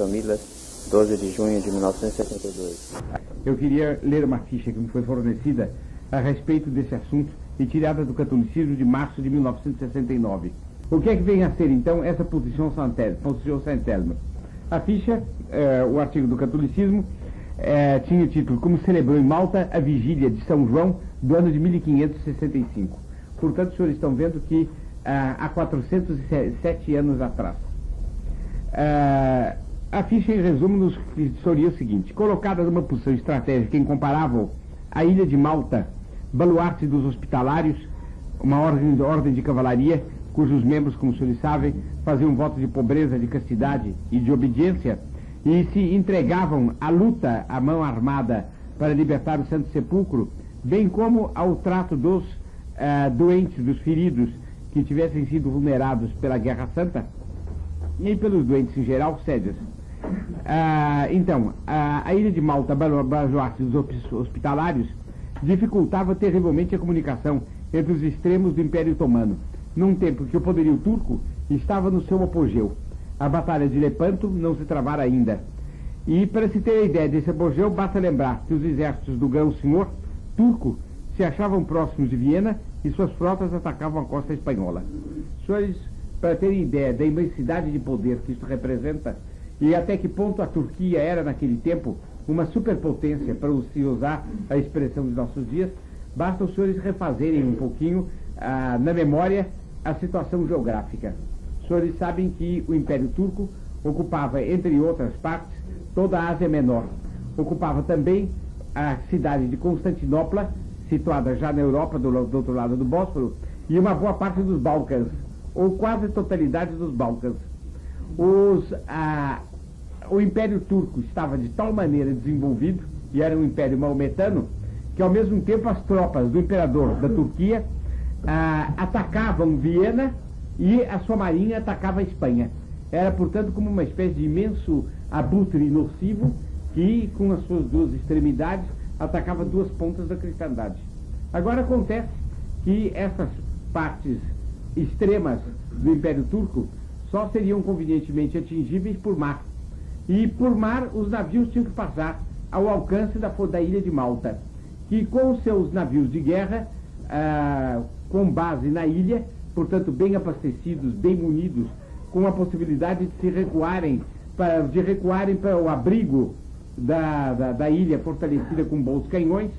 Milas, 12 de junho de 1972. Eu queria ler uma ficha que me foi fornecida a respeito desse assunto e tirada do catolicismo de março de 1969. O que é que vem a ser, então, essa posição Saint-Elme? A ficha, o artigo do catolicismo, tinha o título Como celebrou em Malta a vigília de São João do ano de 1565. Portanto, os senhores estão vendo que há 407 anos atrás. A ficha, em resumo, nos historia o seguinte: colocada numa posição estratégica incomparável, a ilha de Malta, baluarte dos hospitalários, uma ordem de cavalaria, cujos membros, como os senhores sabem, faziam um voto de pobreza, de castidade e de obediência, e se entregavam à luta à mão armada para libertar o Santo Sepulcro, bem como ao trato dos doentes, dos feridos que tivessem sido vulnerados pela Guerra Santa, e pelos doentes em geral, sédios. Então, a ilha de Malta, baluarte dos hospitalários, dificultava terrivelmente a comunicação entre os extremos do Império Otomano, num tempo que o poderio turco estava no seu apogeu. A Batalha de Lepanto não se travara ainda. E, para se ter a ideia desse apogeu, basta lembrar que os exércitos do grão-senhor turco se achavam próximos de Viena e suas frotas atacavam a costa espanhola. Senhores, para terem ideia da imensidade de poder que isso representa e até que ponto a Turquia era, naquele tempo, uma superpotência, para se usar a expressão de nossos dias, basta os senhores refazerem um pouquinho na memória a situação geográfica. Os senhores sabem que o Império Turco ocupava, entre outras partes, toda a Ásia Menor. Ocupava também a cidade de Constantinopla, situada já na Europa, do outro lado do Bósforo, e uma boa parte dos Balcãs, ou quase a totalidade dos Balcãs. O Império Turco estava de tal maneira desenvolvido, e era um império maometano, que ao mesmo tempo as tropas do imperador da Turquia atacavam Viena e a sua marinha atacava a Espanha. Era, portanto, como uma espécie de imenso abutre nocivo que, com as suas duas extremidades, atacava duas pontas da cristandade. Agora acontece que essas partes extremas do Império Turco só seriam convenientemente atingíveis por mar. E por mar os navios tinham que passar ao alcance da ilha de Malta, que com os seus navios de guerra, com base na ilha, portanto bem abastecidos, bem munidos, com a possibilidade de se recuarem para o abrigo da ilha fortalecida com bons canhões,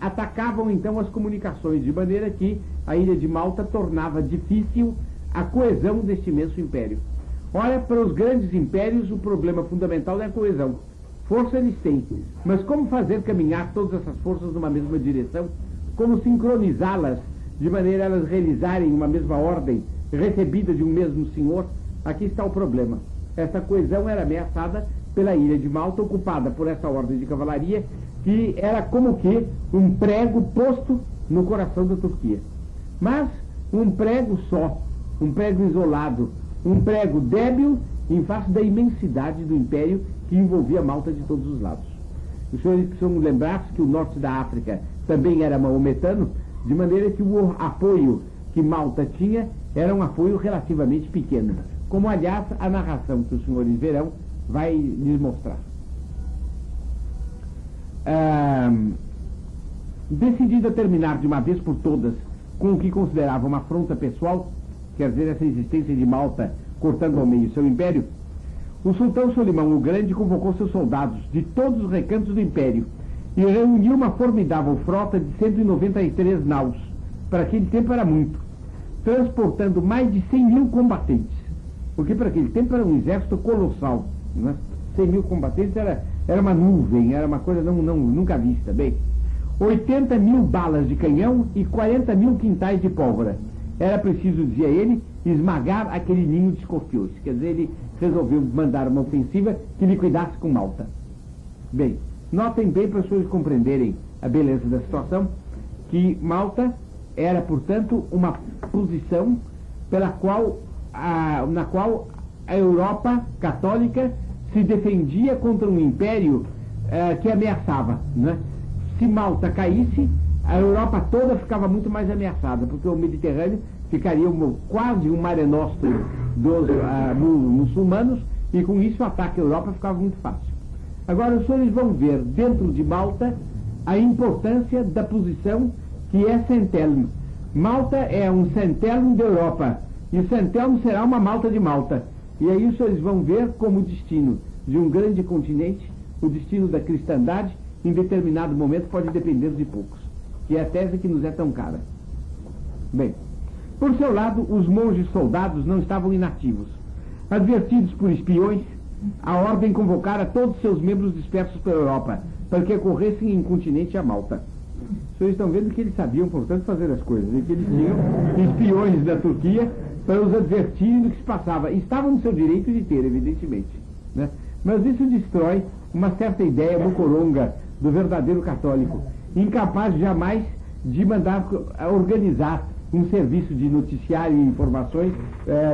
atacavam então as comunicações, de maneira que a ilha de Malta tornava difícil a coesão deste imenso império. Ora, para os grandes impérios o problema fundamental é a coesão. Força eles têm, mas como fazer caminhar todas essas forças numa mesma direção? Como sincronizá-las de maneira a elas realizarem uma mesma ordem recebida de um mesmo senhor? Aqui está o problema. Essa coesão era ameaçada pela ilha de Malta, ocupada por essa ordem de cavalaria, que era como que um prego posto no coração da Turquia. Mas um prego só, um prego isolado, um prego débil em face da imensidade do império que envolvia Malta de todos os lados. Os senhores precisam lembrar-se que o norte da África também era maometano, de maneira que o apoio que Malta tinha era um apoio relativamente pequeno, como aliás a narração que os senhores verão vai lhes mostrar. Decidido a terminar de uma vez por todas com o que considerava uma afronta pessoal, quer dizer, essa existência de Malta cortando ao meio seu império, o sultão Solimão o Grande convocou seus soldados de todos os recantos do império e reuniu uma formidável frota de 193 naus, para aquele tempo era muito, transportando mais de 100 mil combatentes, porque para aquele tempo era um exército colossal, né? 100 mil combatentes era uma nuvem, era uma coisa nunca vista. Bem, 80 mil balas de canhão e 40 mil quintais de pólvora. Era preciso, dizia ele, esmagar aquele ninho de escorpiões. Quer dizer, ele resolveu mandar uma ofensiva que liquidasse com Malta. Bem, notem bem para os senhores compreenderem a beleza da situação, que Malta era, portanto, uma posição na qual a Europa católica se defendia contra um império que ameaçava, né? Se Malta caísse, a Europa toda ficava muito mais ameaçada, porque o Mediterrâneo ficaria quase um Mare Nostrum dos muçulmanos, e com isso o ataque à Europa ficava muito fácil. Agora os senhores vão ver dentro de Malta a importância da posição que é Saint-Elme. Malta é um Saint-Elme da Europa, e Saint-Elme será uma Malta de Malta. E aí os senhores vão ver como o destino de um grande continente, o destino da cristandade, em determinado momento pode depender de poucos, que é a tese que nos é tão cara. Bem, por seu lado, os monges soldados não estavam inativos. Advertidos por espiões, a ordem convocara todos seus membros dispersos pela Europa, para que corressem em continente a Malta. Os senhores estão vendo que eles sabiam, portanto, fazer as coisas, e que eles tinham espiões da Turquia para os advertirem do que se passava. E estavam no seu direito de ter, evidentemente, né? Mas isso destrói uma certa ideia mocoronga do verdadeiro católico, incapaz jamais de mandar organizar um serviço de noticiário e informações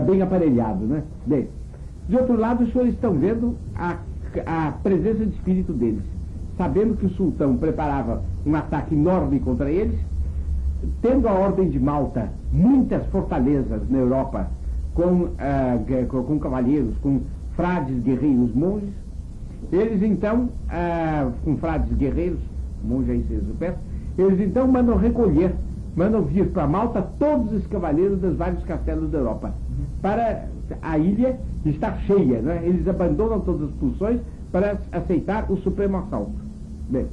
bem aparelhado, né? Bem, de outro lado, os senhores estão vendo a presença de espírito deles, sabendo que o sultão preparava um ataque enorme contra eles, tendo a ordem de Malta muitas fortalezas na Europa com cavalheiros, com frades, guerreiros, monges. Eles então, com frades, guerreiros, monges aí se perto, eles então mandam vir para Malta todos os cavaleiros dos vários castelos da Europa, para a ilha estar cheia, né? Eles abandonam todas as posições para aceitar o supremo assalto. Bem,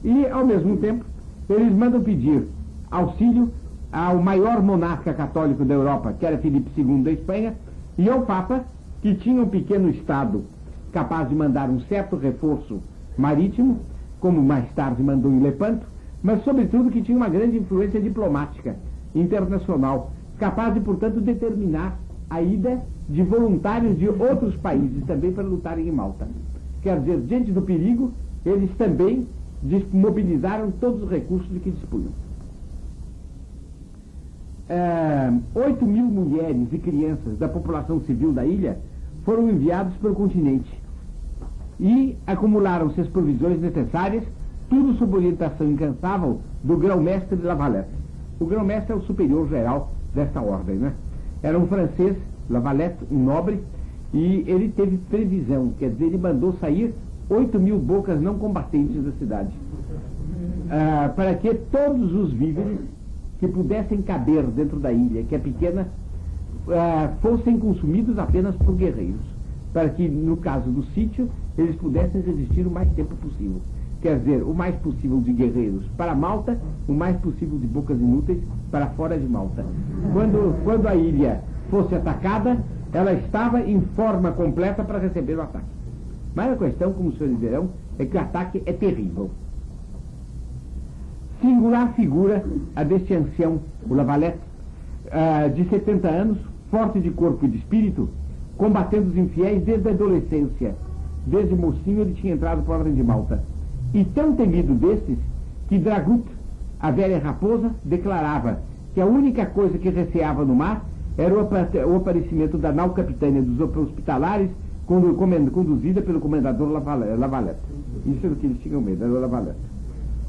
e ao mesmo tempo eles mandam pedir auxílio ao maior monarca católico da Europa, que era Filipe II da Espanha, e ao Papa, que tinha um pequeno estado capaz de mandar um certo reforço marítimo, como mais tarde mandou em Lepanto, mas sobretudo que tinha uma grande influência diplomática internacional, capaz de, portanto, determinar a ida de voluntários de outros países também para lutarem em Malta. Quer dizer, diante do perigo, eles também mobilizaram todos os recursos de que dispunham. 8 mil mulheres e crianças da população civil da ilha foram enviados para o continente e acumularam-se as provisões necessárias, tudo sob orientação incansável do grão-mestre de Lavalette. O grão-mestre é o superior geral desta ordem, né? Era um francês, Lavalette, um nobre, e ele teve previsão, quer dizer, ele mandou sair 8 mil bocas não combatentes da cidade, para que todos os víveres que pudessem caber dentro da ilha, que é pequena, fossem consumidos apenas por guerreiros, para que, no caso do sítio, eles pudessem resistir o mais tempo possível. Quer dizer, o mais possível de guerreiros para Malta, o mais possível de bocas inúteis para fora de Malta. Quando a ilha fosse atacada, ela estava em forma completa para receber o ataque. Mas a questão, como os senhores verão, é que o ataque é terrível. Singular figura a deste ancião, o Lavalette, de 70 anos, forte de corpo e de espírito, combatendo os infiéis desde a adolescência. Desde mocinho ele tinha entrado para a ordem de Malta. E tão temido destes, que Dragut, a velha raposa, declarava que a única coisa que receava no mar era o aparecimento da nau capitânia dos hospitalares, conduzida pelo comendador Lavalette. Isso é do que eles tinham medo, era o Lavalette.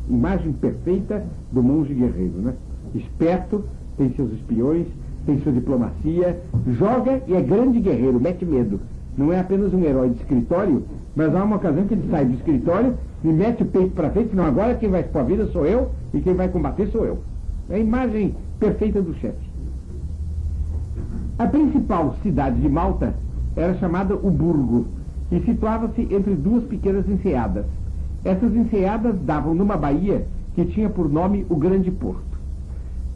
Imagem perfeita do monge guerreiro, né? Esperto, tem seus espiões, tem sua diplomacia, joga e é grande guerreiro, mete medo. Não é apenas um herói de escritório, mas há uma ocasião que ele sai do escritório e mete o peito para frente, senão agora quem vai expor a vida sou eu e quem vai combater sou eu. É a imagem perfeita do chefe. A principal cidade de Malta era chamada o Burgo e situava-se entre duas pequenas enseadas. Essas enseadas davam numa baía que tinha por nome o Grande Porto.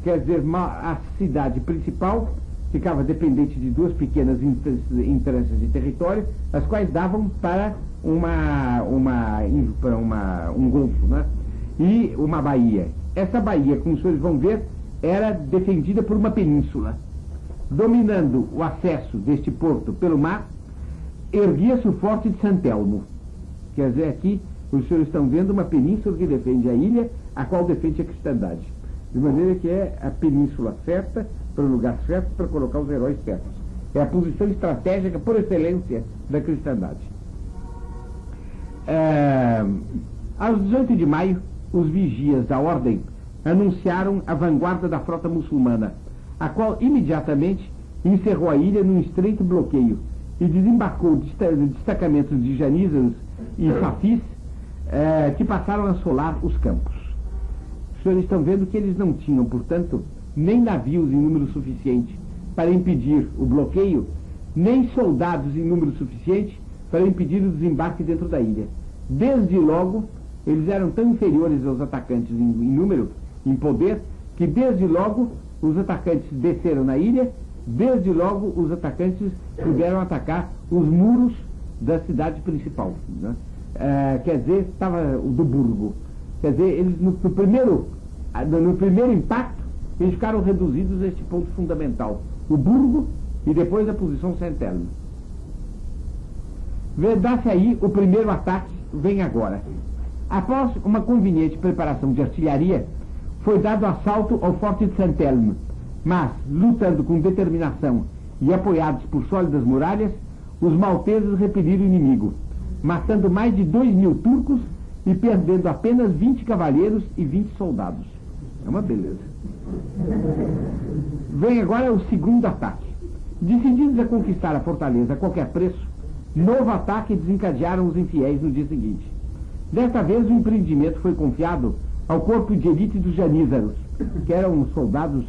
Quer dizer, a cidade principal ficava dependente de duas pequenas instâncias de território, as quais davam para um golfo, né? E uma baía. Essa baía, como os senhores vão ver, era defendida por uma península. Dominando o acesso deste porto pelo mar, erguia-se o forte de Saint-Elmo. Quer dizer, aqui os senhores estão vendo uma península que defende a ilha, a qual defende a cristandade. De maneira que é a península certa, para o lugar certo, para colocar os heróis certos. É a posição estratégica por excelência da cristandade. Aos 18 de maio, os vigias da ordem anunciaram a vanguarda da frota muçulmana, a qual imediatamente encerrou a ilha num estreito bloqueio, e desembarcou destacamentos de janízaros e safis que passaram a assolar os campos. Os senhores estão vendo que eles não tinham, portanto, nem navios em número suficiente para impedir o bloqueio, nem soldados em número suficiente para impedir o desembarque dentro da ilha. Desde logo, eles eram tão inferiores aos atacantes em número, em poder, que desde logo os atacantes desceram na ilha, desde logo os atacantes puderam atacar os muros da cidade principal, né? Quer dizer, estava do Burgo. Quer dizer, eles no primeiro impacto, eles ficaram reduzidos a este ponto fundamental, o Burgo e depois a posição Saint-Elme. Dá-se aí o primeiro ataque, vem agora. Após uma conveniente preparação de artilharia, foi dado assalto ao forte de Saint-Elme, mas, lutando com determinação e apoiados por sólidas muralhas, os malteses repeliram o inimigo, matando mais de 2.000 turcos e perdendo apenas 20 cavalheiros e 20 soldados. É uma beleza. Vem agora o segundo ataque. Decididos a conquistar a fortaleza a qualquer preço, novo ataque desencadearam os infiéis no dia seguinte. Desta vez o empreendimento foi confiado ao corpo de elite dos janízaros, que eram soldados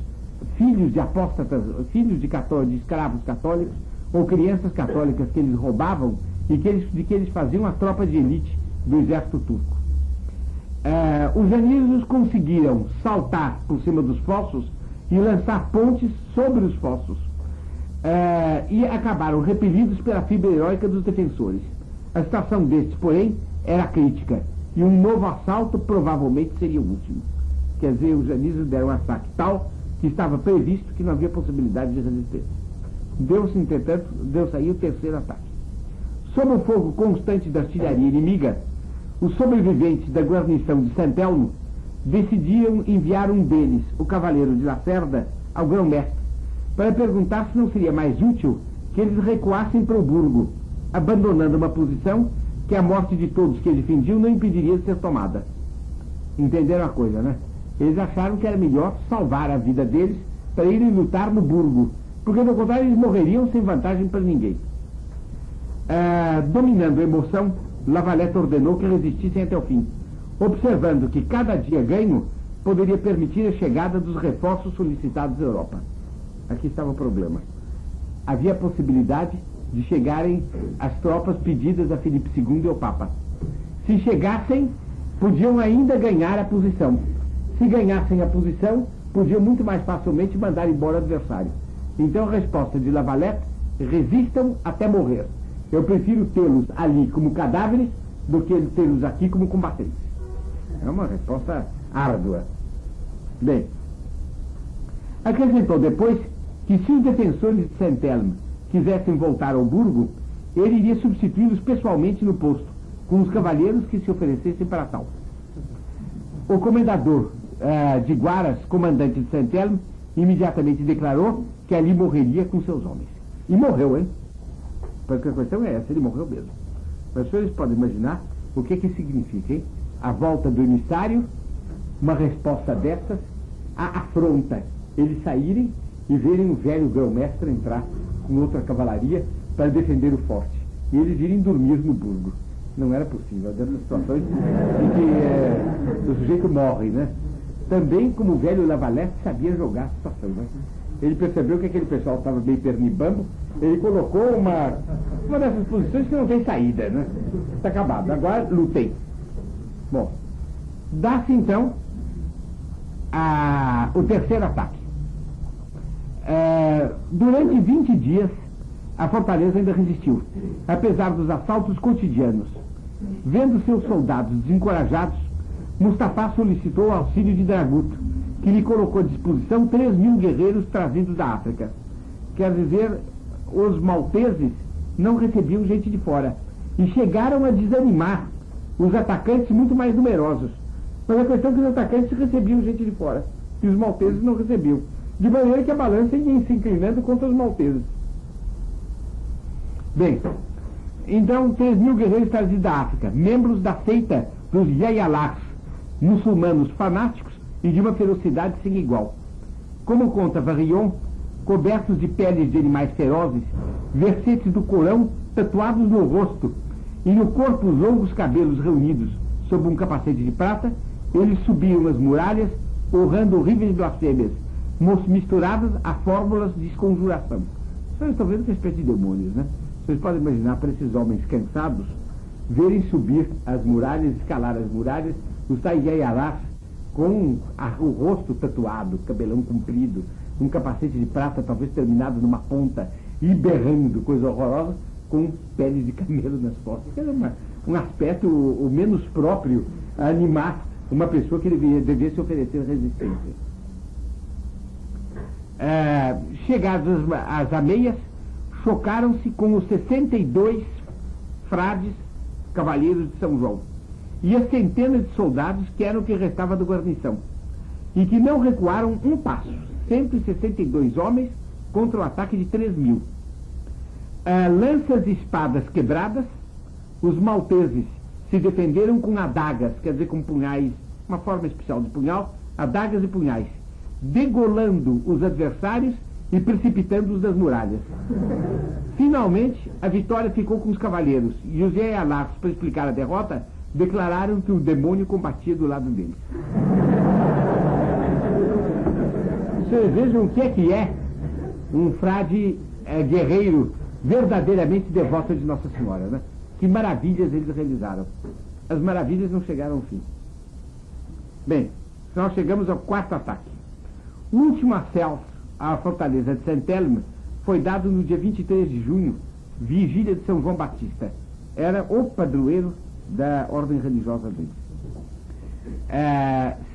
filhos de apóstatas, filhos de escravos católicos ou crianças católicas que eles roubavam e de que eles faziam a tropa de elite do exército turco. Os janízaros conseguiram saltar por cima dos fossos e lançar pontes sobre os fossos, e acabaram repelidos pela fibra heróica dos defensores. A situação destes, porém, era crítica, e um novo assalto provavelmente seria o último. Quer dizer, os janízaros deram um ataque tal que estava previsto que não havia possibilidade de resistência. Deu-se, entretanto, aí o terceiro ataque. Sob o fogo constante da artilharia inimiga, os sobreviventes da guarnição de Saint-Elmo decidiram enviar um deles, o cavaleiro de Lacerda, ao grão-mestre, para perguntar se não seria mais útil que eles recuassem para o Burgo, abandonando uma posição que a morte de todos que defendiam não impediria de ser tomada. Entenderam a coisa, né? Eles acharam que era melhor salvar a vida deles para irem lutar no Burgo, porque do contrário eles morreriam sem vantagem para ninguém. Dominando a emoção, Lavalette ordenou que resistissem até o fim, observando que cada dia ganho poderia permitir a chegada dos reforços solicitados da Europa. Aqui estava o problema. Havia a possibilidade de chegarem as tropas pedidas a Filipe II e ao Papa. Se chegassem, podiam ainda ganhar a posição. Se ganhassem a posição, podiam muito mais facilmente mandar embora o adversário. Então a resposta de Lavalette: resistam até morrer. Eu prefiro tê-los ali como cadáveres do que tê-los aqui como combatentes. É uma resposta árdua. Bem, acrescentou depois que se os defensores de Saint-Elme quisessem voltar ao Burgo, ele iria substituí-los pessoalmente no posto, com os cavalheiros que se oferecessem para tal. O comendador de Guaras, comandante de Saint-Elme, imediatamente declarou que ali morreria com seus homens. E morreu, hein? Porque a questão é essa, ele morreu mesmo. Mas vocês podem imaginar o que significa, hein? A volta do emissário, uma resposta dessas, a afronta, eles saírem e verem o velho grão-mestre entrar com outra cavalaria para defender o forte. E eles irem dormir no Burgo. Não era possível, dessas situações em que o sujeito morre, né? Também, como o velho Lavalette sabia jogar a situação, né? Ele percebeu que aquele pessoal estava meio pernibambo, ele colocou uma dessas posições que não tem saída, né? Está acabado, agora lutem. Bom, dá-se então o terceiro ataque. Durante 20 dias, a fortaleza ainda resistiu, apesar dos assaltos cotidianos. Vendo seus soldados desencorajados, Mustafá solicitou o auxílio de Dragut, que lhe colocou à disposição 3.000 guerreiros trazidos da África. Quer dizer, os malteses não recebiam gente de fora e chegaram a desanimar os atacantes muito mais numerosos. Mas a questão é que os atacantes recebiam gente de fora e os malteses não recebiam. De maneira que a balança ia se inclinando contra os malteses. Bem, então 3.000 guerreiros trazidos da África, membros da seita dos Yayalaks, muçulmanos fanáticos e de uma ferocidade sem igual. Como conta Varillon, cobertos de peles de animais ferozes, versetes do Corão tatuados no rosto, e no corpo os longos cabelos reunidos sob um capacete de prata, eles subiam as muralhas, urrando horríveis blasfêmias, misturadas a fórmulas de conjuração. Vocês estão vendo que é uma espécie de demônios, né? Vocês podem imaginar para esses homens cansados verem subir as muralhas, escalar as muralhas, os Taiyayarás com o rosto tatuado, cabelão comprido, um capacete de prata talvez terminado numa ponta e berrando, coisa horrorosa, com peles de camelo nas costas. Era um aspecto o menos próprio a animar uma pessoa que devia se oferecer resistência. Chegados às ameias, chocaram-se com os 62 frades cavaleiros de São João e as centenas de soldados que eram o que restava da guarnição, e que não recuaram um passo, 162 homens contra o ataque de 3.000. Lanças e espadas quebradas, os malteses se defenderam com adagas, quer dizer, com punhais, uma forma especial de punhal, adagas e punhais, degolando os adversários e precipitando-os das muralhas. Finalmente, a vitória ficou com os cavaleiros, e os Yayalás, para explicar a derrota, declararam que o demônio combatia do lado deles. Vocês vejam o que é um frade guerreiro verdadeiramente devoto de Nossa Senhora, né? Que maravilhas eles realizaram. As maravilhas não chegaram ao fim. Bem, nós chegamos ao quarto ataque. O último assalto à fortaleza de Saint-Elme foi dado no dia 23 de junho, vigília de São João Batista. Era o padroeiro da ordem religiosa deles.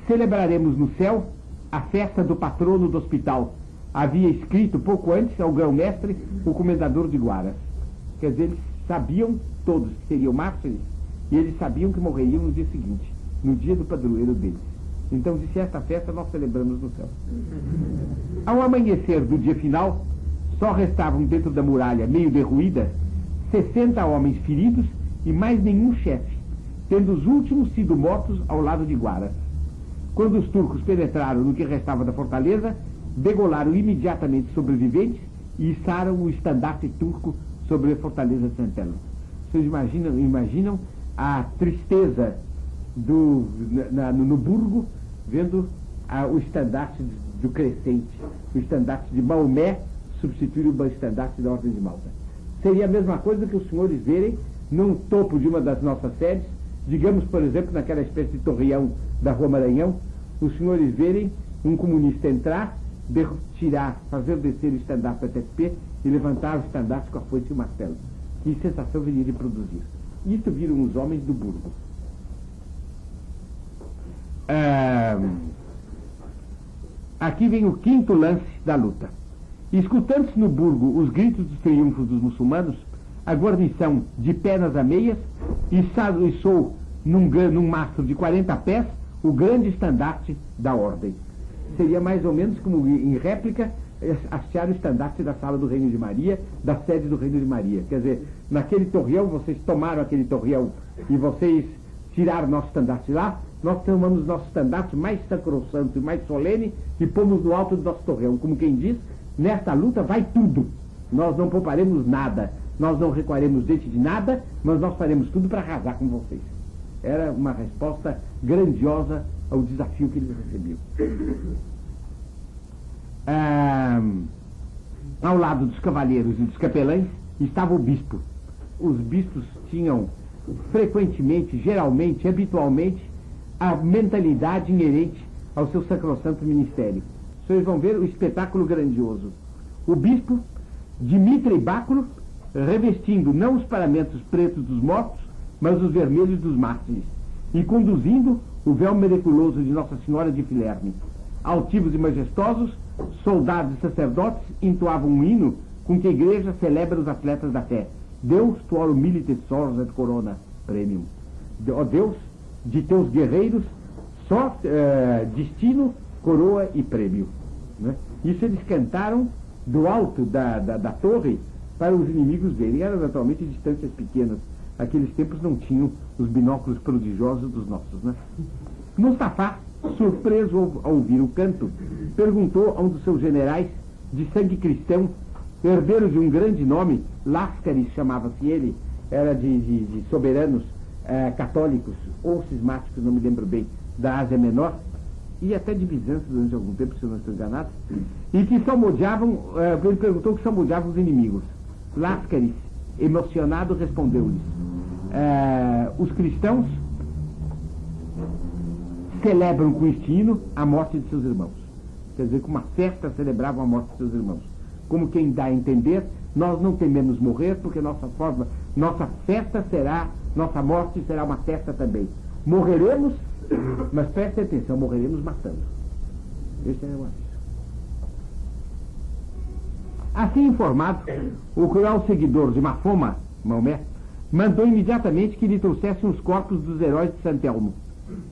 Celebraremos no céu a festa do patrono do hospital. Havia escrito pouco antes ao grão-mestre, o comendador de Guaras. Quer dizer, eles sabiam todos que seriam mártires, e eles sabiam que morreriam no dia seguinte, no dia do padroeiro deles. Então disse: esta festa nós celebramos no céu. Ao amanhecer do dia final, só restavam dentro da muralha, meio derruída, 60 homens feridos e mais nenhum chefe, tendo os últimos sido mortos ao lado de Guaras. Quando os turcos penetraram no que restava da fortaleza, degolaram imediatamente os sobreviventes e içaram o estandarte turco sobre a fortaleza de Saint-Elme. Vocês imaginam a tristeza no burgo, vendo o estandarte do Crescente, o estandarte de Maomé substituir o estandarte da Ordem de Malta. Seria a mesma coisa que os senhores verem num topo de uma das nossas sedes, digamos, por exemplo, naquela espécie de torreão da Rua Maranhão, os senhores verem um comunista entrar, tirar, fazer descer o estandarte até pé e levantar o estandarte com a foice e o martelo. Que sensação viria de produzir. Isso viram os homens do burgo. Aqui vem o quinto lance da luta. Escutando-se no burgo os gritos dos triunfos dos muçulmanos, a guarnição, de pé nas ameias, içou num mastro de 40 pés o grande estandarte da ordem. Seria mais ou menos como, em réplica, hastear o estandarte da sala do Reino de Maria, da sede do Reino de Maria. Quer dizer, naquele torreão, vocês tomaram aquele torreão e vocês tiraram nosso estandarte lá, nós tomamos nosso estandarte mais sacrossanto e mais solene e pomos no alto do nosso torreão. Como quem diz, nesta luta vai tudo. Nós não pouparemos nada, nós não recuaremos diante de nada, mas nós faremos tudo para arrasar com vocês. Era uma resposta grandiosa ao desafio que eles recebiam. Ao lado dos cavaleiros e dos capelães estava o bispo. Os bispos tinham frequentemente, geralmente, habitualmente, a mentalidade inerente ao seu sacrossanto ministério. Vocês vão ver o espetáculo grandioso. O bispo, Dimitri Báculo, revestindo não os paramentos pretos dos mortos, mas os vermelhos dos mártires, e conduzindo o véu miraculoso de Nossa Senhora de Filerme. Altivos e majestosos, soldados e sacerdotes entoavam um hino com que a igreja celebra os atletas da fé. Deus, tuoro milites sors et corona premium. Ó Deus, de teus guerreiros, só destino, coroa e prêmio. Né? Isso eles cantaram do alto da torre para os inimigos verem. Eram naturalmente distâncias pequenas. Aqueles tempos não tinham os binóculos prodigiosos dos nossos. Né? Mustafá, surpreso ao ouvir o canto, perguntou a um dos seus generais de sangue cristão, herdeiro de um grande nome, Láscaris chamava-se ele, era de soberanos católicos ou cismáticos, não me lembro bem, da Ásia Menor, e até de Bizâncio durante algum tempo, se eu não estou enganado, e que salmodiavam, ele perguntou que salmodiavam os inimigos. Láscaris, emocionado, respondeu-lhes: os cristãos celebram com este hino a morte de seus irmãos. Quer dizer, com uma festa celebravam a morte de seus irmãos. Como quem dá a entender, nós não tememos morrer, porque nossa festa será, nossa morte será uma festa também. Morreremos, mas preste atenção, morreremos matando. Este é o aviso. Assim informado, o cruel seguidor de Mahoma, Maomé, mandou imediatamente que lhe trouxessem os corpos dos heróis de Santelmo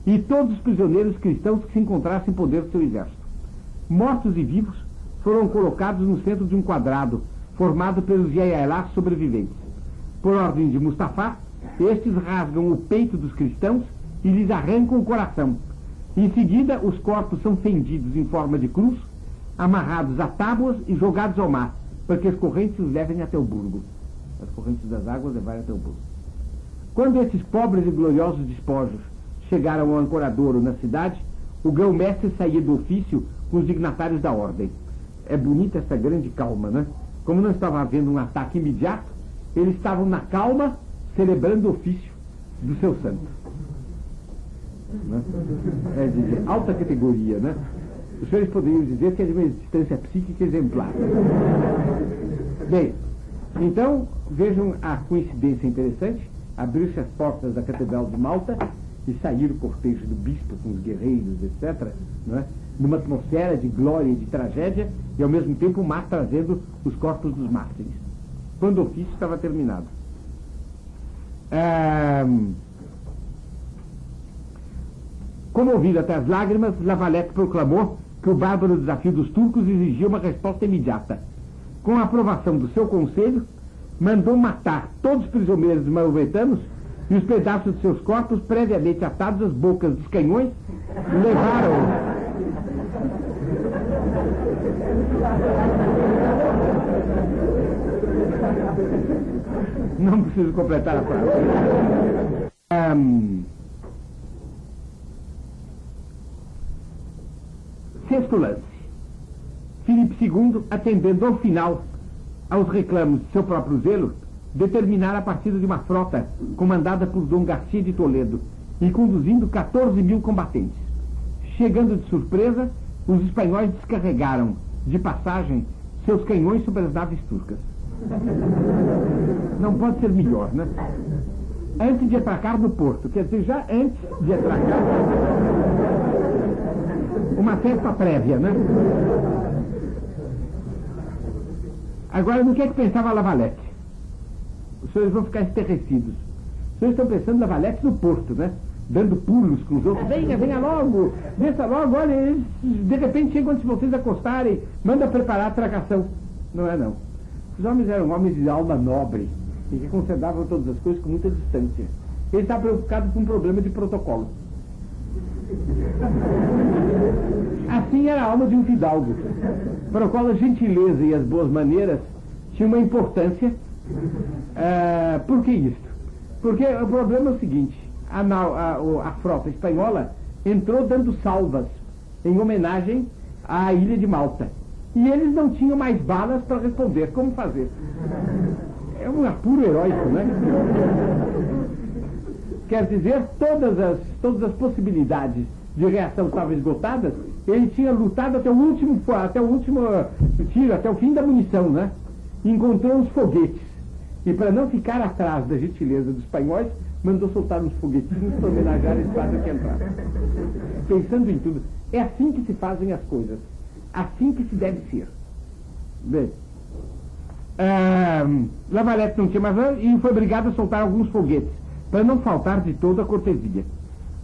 e todos os prisioneiros cristãos que se encontrassem em poder do seu exército. Mortos e vivos foram colocados no centro de um quadrado formado pelos Yayalás sobreviventes. Por ordem de Mustafá, estes rasgam o peito dos cristãos e lhes arrancam o coração. Em seguida, os corpos são fendidos em forma de cruz, amarrados a tábuas e jogados ao mar, para que as correntes os levem até o burgo. As correntes das águas levarem até o burgo. Quando esses pobres e gloriosos despojos chegaram ao ancoradouro na cidade, o grão-mestre saía do ofício com os dignatários da ordem. É bonita essa grande calma, né? Como não estava havendo um ataque imediato, eles estavam na calma, celebrando o ofício do seu santo. Né? É de alta categoria, né? Os senhores poderiam dizer que é de uma existência psíquica exemplar. Bem, então, vejam a coincidência interessante. Abriu-se as portas da Catedral de Malta e saíram o cortejo do bispo com os guerreiros, etc., né? Numa atmosfera de glória e de tragédia, e ao mesmo tempo o mar trazendo os corpos dos mártires. Quando o ofício estava terminado. Comovido até as lágrimas, Lavalette proclamou que o bárbaro desafio dos turcos exigia uma resposta imediata. Com a aprovação do seu conselho, mandou matar todos os prisioneiros maometanos e os pedaços de seus corpos, previamente atados às bocas dos canhões, levaram... Não preciso completar a frase. Sexto lance. Filipe II, atendendo ao final aos reclamos de seu próprio zelo, determinara a partida de uma frota comandada por Dom Garcia de Toledo e conduzindo 14.000 combatentes. Chegando de surpresa, os espanhóis descarregaram de passagem seus canhões sobre as naves turcas. Não pode ser melhor, né? Antes de atracar no porto, quer dizer, já antes de atracar, uma festa prévia, né? Agora, no que é que pensava Lavalette? Os senhores vão ficar estarrecidos. Os senhores estão pensando em Lavalette no porto, né? Dando pulos com os outros. Venha logo, desça logo, olha, eles de repente chegam antes de vocês acostarem, manda preparar a tracação. Não é não. Os homens eram homens de alma nobre e que consideravam todas as coisas com muita distância. Eles estavam preocupados com um problema de protocolo. Assim era a alma de um fidalgo, para o qual a gentileza e as boas maneiras tinham uma importância. Por que isto? Porque o problema é o seguinte: a frota espanhola entrou dando salvas em homenagem à ilha de Malta, e eles não tinham mais balas para responder. Como fazer? É um apuro heróico, né? Quer dizer, todas as possibilidades de reação estavam esgotadas. Ele tinha lutado até o último tiro, até o fim da munição, né? Encontrou uns foguetes. E para não ficar atrás da gentileza dos espanhóis, mandou soltar uns foguetinhos para homenagear esse padre que entrava. Pensando em tudo, é assim que se fazem as coisas. Assim que se deve ser. Bem, Lavalette não tinha mais nada e foi obrigado a soltar alguns foguetes, para não faltar de toda a cortesia.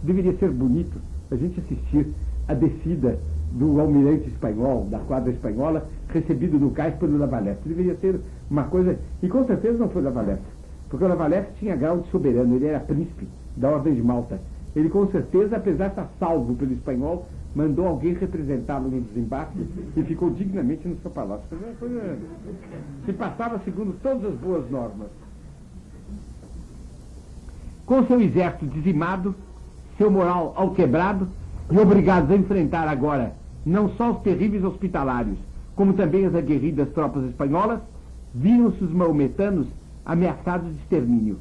Deveria ser bonito a gente assistir a descida do almirante espanhol, da quadra espanhola, recebido no cais pelo Lavalette. Deveria ser uma coisa... E com certeza não foi Lavalette, porque o Lavalette tinha grau de soberano, ele era príncipe da Ordem de Malta. Ele com certeza, apesar de estar salvo pelo espanhol, mandou alguém representá-lo no desembarque e ficou dignamente no seu palácio. Se passava segundo todas as boas normas. Com seu exército dizimado, seu moral alquebrado e obrigados a enfrentar agora não só os terríveis hospitalários, como também as aguerridas tropas espanholas, viram-se os maometanos ameaçados de extermínio.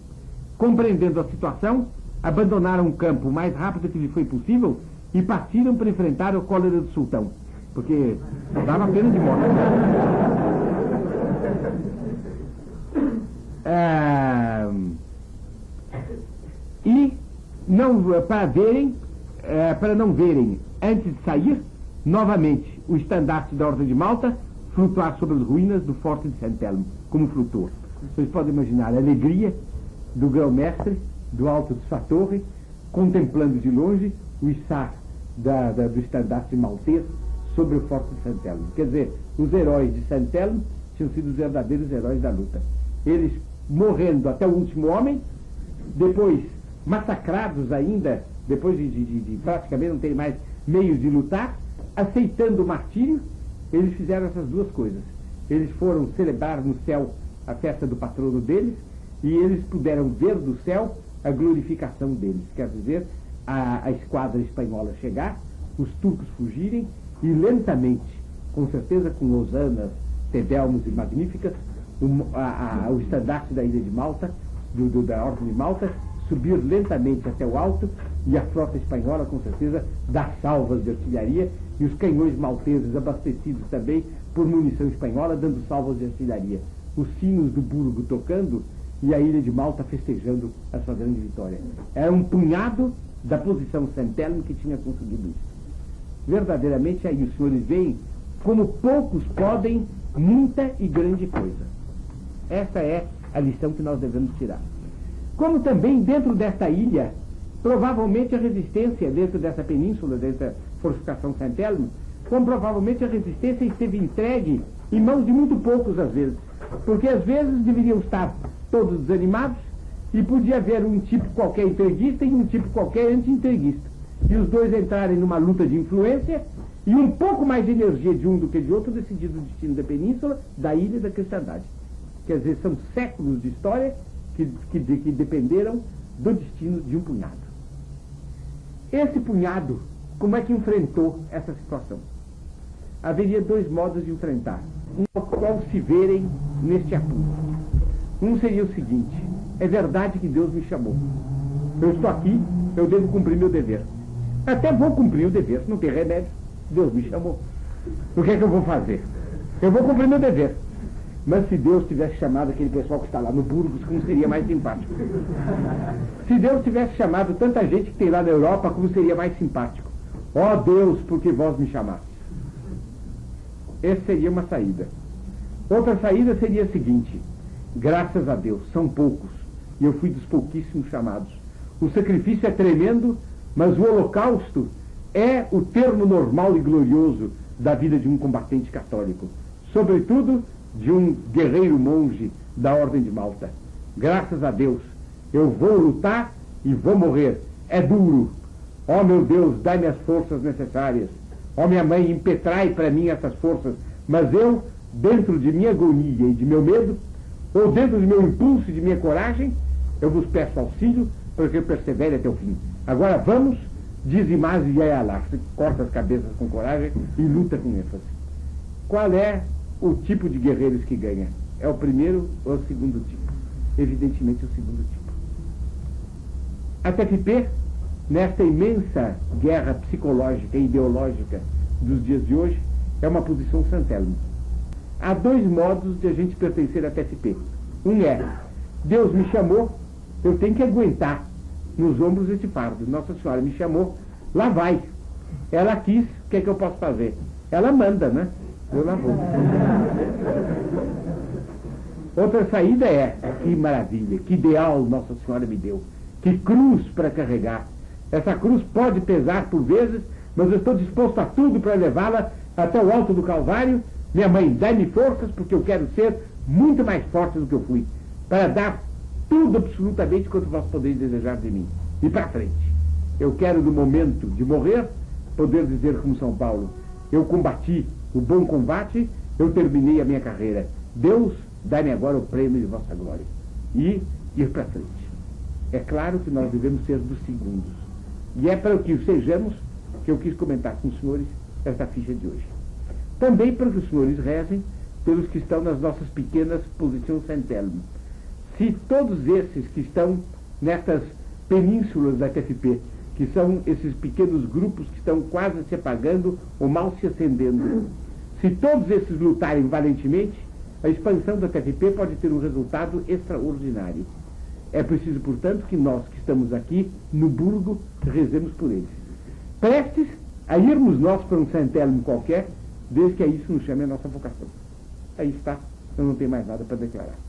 Compreendendo a situação, abandonaram o campo o mais rápido que lhe foi possível e partiram para enfrentar o cólera do sultão, porque dava pena de morte. E não, para não verem, antes de sair, novamente o estandarte da Ordem de Malta flutuar sobre as ruínas do Forte de Santelmo, como flutuou. Vocês podem imaginar a alegria do grão-mestre, do alto de sua torre, contemplando de longe o içar do estandarte maltês sobre o Forte de Santelmo. Quer dizer, os heróis de Santelmo tinham sido os verdadeiros heróis da luta. Eles morrendo até o último homem, depois massacrados ainda, depois de praticamente não terem mais meios de lutar, aceitando o martírio, eles fizeram essas duas coisas. Eles foram celebrar no céu a festa do patrono deles, e eles puderam ver do céu a glorificação deles. Quer dizer, a esquadra espanhola chegar, os turcos fugirem, e lentamente, com certeza com hosanas, tedelmos e magníficas, o estandarte da ilha de Malta, da Ordem de Malta, subir lentamente até o alto, e a frota espanhola, com certeza, dar salvas de artilharia, e os canhões malteses abastecidos também por munição espanhola, dando salvas de artilharia. Os sinos do Burgo tocando e a ilha de Malta festejando a sua grande vitória. Era um punhado da posição Santelmo que tinha conseguido isso. Verdadeiramente, aí os senhores veem como poucos podem muita e grande coisa. Essa é a lição que nós devemos tirar. Como também dentro desta ilha, provavelmente a resistência dentro dessa península, dessa fortificação Santelmo, como provavelmente a resistência esteve entregue em mãos de muito poucos às vezes, porque às vezes deveriam estar todos desanimados e podia haver um tipo qualquer entreguista e um tipo qualquer anti-entreguista, e os dois entrarem numa luta de influência e um pouco mais de energia de um do que de outro decidido o destino da península, da ilha e da cristandade. Quer dizer, são séculos de história que dependeram do destino de um punhado. Esse punhado, como é que enfrentou essa situação? Haveria dois modos de enfrentar, um ao qual se verem neste apuro. Um seria o seguinte: é verdade que Deus me chamou. Eu estou aqui, eu devo cumprir meu dever. Até vou cumprir o dever, não tem remédio. Deus me chamou. O que é que eu vou fazer? Eu vou cumprir meu dever. Mas se Deus tivesse chamado aquele pessoal que está lá no Burgos, como seria mais simpático? Se Deus tivesse chamado tanta gente que tem lá na Europa, como seria mais simpático? Ó Deus, porque vós me chamaste. Essa seria uma saída. Outra saída seria a seguinte: graças a Deus, são poucos, e eu fui dos pouquíssimos chamados. O sacrifício é tremendo, mas o holocausto é o termo normal e glorioso da vida de um combatente católico, sobretudo de um guerreiro monge da Ordem de Malta. Graças a Deus, eu vou lutar e vou morrer. É duro. Ó meu Deus, dai-me as forças necessárias. Ó minha mãe, impetrai para mim essas forças. Mas eu, dentro de minha agonia e de meu medo, ou dentro de meu impulso e de minha coragem, eu vos peço auxílio para que eu persevere até o fim. Agora vamos, dizimar e Yayalá. Você corta as cabeças com coragem e luta com ênfase. Qual é o tipo de guerreiros que ganha? É o primeiro ou o segundo tipo? Evidentemente o segundo tipo. A TFP, nesta imensa guerra psicológica e ideológica dos dias de hoje, é uma posição Santelmo. Há dois modos de a gente pertencer à TFP. Um é: Deus me chamou, eu tenho que aguentar nos ombros esse fardo. Nossa Senhora me chamou, lá vai. Ela quis, o que é que eu posso fazer? Ela manda, né? Eu lá vou. Outra saída é: que maravilha, que ideal Nossa Senhora me deu, que cruz para carregar. Essa cruz pode pesar por vezes, mas eu estou disposto a tudo para levá-la até o alto do Calvário. Minha mãe, dai-me forças, porque eu quero ser muito mais forte do que eu fui, para dar tudo absolutamente quanto vós podeis desejar de mim. E para frente. Eu quero, no momento de morrer, poder dizer como São Paulo: eu combati o bom combate, eu terminei a minha carreira. Deus, dá-me agora o prêmio de vossa glória. E ir para frente. É claro que nós devemos ser dos segundos. E é para o que sejamos que eu quis comentar com os senhores esta ficha de hoje. Também para que os senhores rezem pelos que estão nas nossas pequenas posições Saint-Elmo. Se todos esses que estão nessas penínsulas da TFP, que são esses pequenos grupos que estão quase se apagando ou mal se acendendo, se todos esses lutarem valentemente, a expansão da TFP pode ter um resultado extraordinário. É preciso, portanto, que nós que estamos aqui no Burgo rezemos por eles. Prestes a irmos nós para um Saint-Elmo qualquer, desde que a isso nos chame a nossa vocação. Aí está, eu não tenho mais nada para declarar.